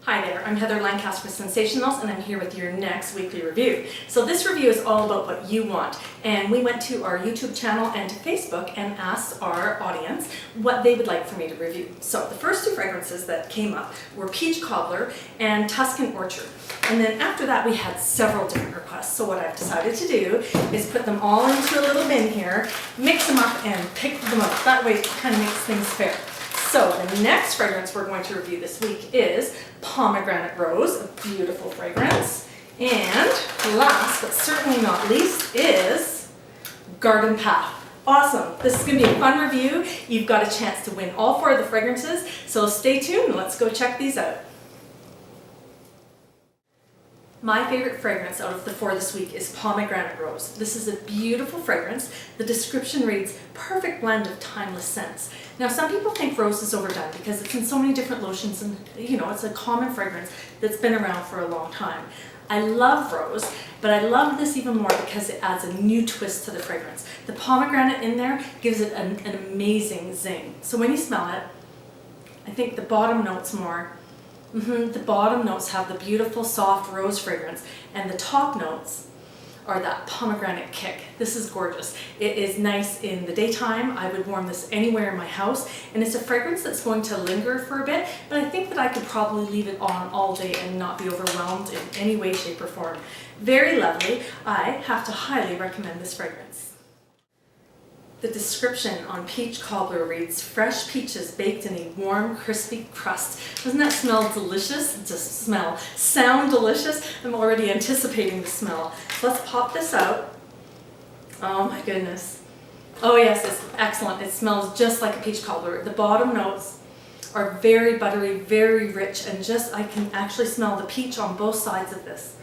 Hi there, I'm Heather Lancaster with ScentSationals and I'm here with your next weekly review. So this review is all about what you want, and we went to our YouTube channel and to Facebook and asked our audience what they would like for me to review. So the first two fragrances that came up were Peach Cobbler and Tuscan Orchard. And then after that we had several different requests. So what I've decided to do is put them all into a little bin here, mix them up and pick them up. That way it kind of makes things fair. So the next fragrance we're going to review this week is Pomegranate Rose, a beautiful fragrance. And last but certainly not least is Garden Path. Awesome, this is going to be a fun review. You've got a chance to win all four of the fragrances, so stay tuned and let's go check these out. My favorite fragrance out of the four this week is Pomegranate Rose. This is a beautiful fragrance. The description reads, perfect blend of timeless scents. Now some people think rose is overdone because it's in so many different lotions and it's a common fragrance that's been around for a long time. I love rose, but I love this even more because it adds a new twist to the fragrance. The pomegranate in there gives it an amazing zing. So when you smell it, I think the bottom notes more. The bottom notes have the beautiful soft rose fragrance, and the top notes are that pomegranate kick. This is gorgeous. It is nice in the daytime. I would warm this anywhere in my house, and it's a fragrance that's going to linger for a bit, but I think that I could probably leave it on all day and not be overwhelmed in any way, shape, or form. Very lovely. I have to highly recommend this fragrance. The description on Peach Cobbler reads, fresh peaches baked in a warm, crispy crust. Doesn't that smell delicious? Just sound delicious? I'm already anticipating the smell. So let's pop this out. Oh my goodness. Oh yes, it's excellent. It smells just like a peach cobbler. The bottom notes are very buttery, very rich, and I can actually smell the peach on both sides of this.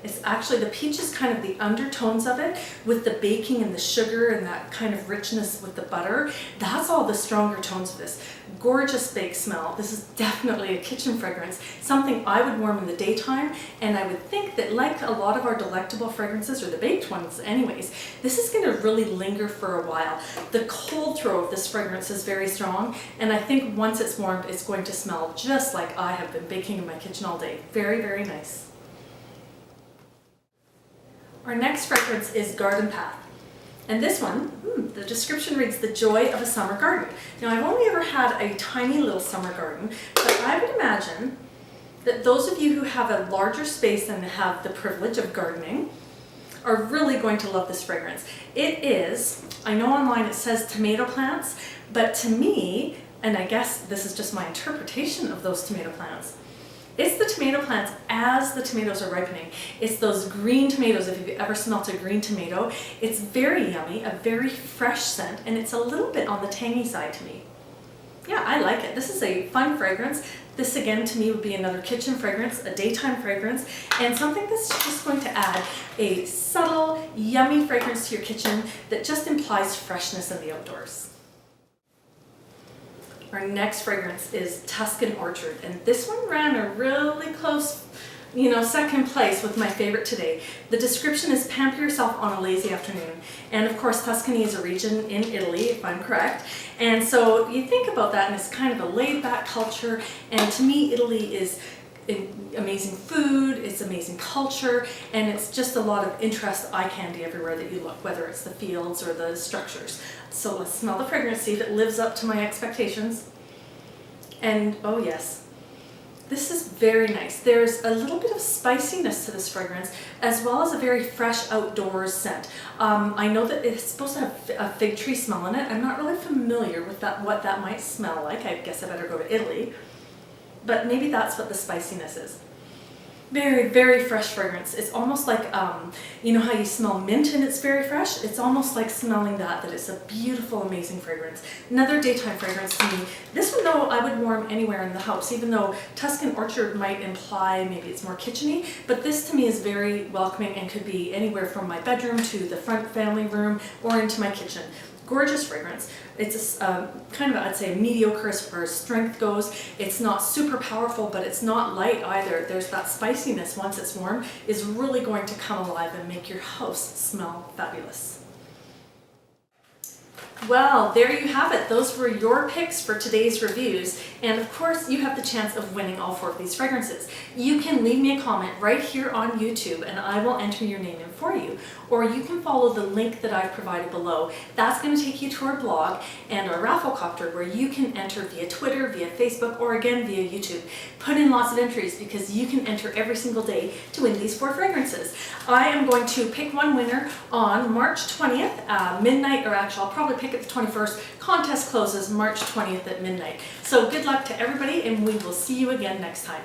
It's actually, the peach is kind of the undertones of it with the baking and the sugar and that kind of richness with the butter. That's all the stronger tones of this. Gorgeous bake smell. This is definitely a kitchen fragrance, something I would warm in the daytime, and I would think that like a lot of our delectable fragrances, or the baked ones anyways, this is going to really linger for a while. The cold throw of this fragrance is very strong, and I think once it's warmed, it's going to smell just like I have been baking in my kitchen all day. Very, very nice. Our next fragrance is Garden Path. And this one, the description reads, the joy of a summer garden. Now I've only ever had a tiny little summer garden, but I would imagine that those of you who have a larger space and have the privilege of gardening are really going to love this fragrance. It is, I know online it says tomato plants, but to me, and I guess this is just my interpretation of those tomato plants, it's the tomato plants as the tomatoes are ripening. It's those green tomatoes, if you've ever smelt a green tomato. It's very yummy, a very fresh scent, and it's a little bit on the tangy side to me. Yeah, I like it. This is a fun fragrance. This again to me would be another kitchen fragrance, a daytime fragrance, and something that's just going to add a subtle, yummy fragrance to your kitchen that just implies freshness in the outdoors. Our next fragrance is Tuscan Orchard, and this one ran a really close, second place with my favorite today. The description is pamper yourself on a lazy afternoon, and of course Tuscany is a region in Italy, if I'm correct, and so you think about that and it's kind of a laid-back culture, and to me Italy is amazing food, it's amazing culture, and it's just a lot of interest, eye candy everywhere that you look, whether it's the fields or the structures. So let's smell the fragrance, see if it lives up to my expectations. And oh yes, this is very nice. There's a little bit of spiciness to this fragrance, as well as a very fresh outdoors scent. I know that it's supposed to have a fig tree smell in it. I'm not really familiar with what that might smell like. I guess I better go to Italy. But maybe that's what the spiciness is. Very, very fresh fragrance. It's almost like, you know how you smell mint and it's very fresh? It's almost like smelling that it's a beautiful, amazing fragrance. Another daytime fragrance to me. This one though, I would warm anywhere in the house, even though Tuscan Orchard might imply maybe it's more kitcheny, but this to me is very welcoming and could be anywhere from my bedroom to the front family room or into my kitchen. Gorgeous fragrance. It's kind of, I'd say, mediocre as far as strength goes. It's not super powerful, but it's not light either. There's that spiciness once it's warm is really going to come alive and make your house smell fabulous. Well, there you have it. Those were your picks for today's reviews. And of course, you have the chance of winning all 4 of these fragrances. You can leave me a comment right here on YouTube and I will enter your name in for you. Or you can follow the link that I've provided below. That's going to take you to our blog and our rafflecopter where you can enter via Twitter, via Facebook, or again via YouTube. Put in lots of entries because you can enter every single day to win these 4 fragrances. I am going to pick one winner on March 20th, midnight, or actually I'll probably pick it the 21st. Contest closes March 20th at midnight. So good luck to everybody and we will see you again next time.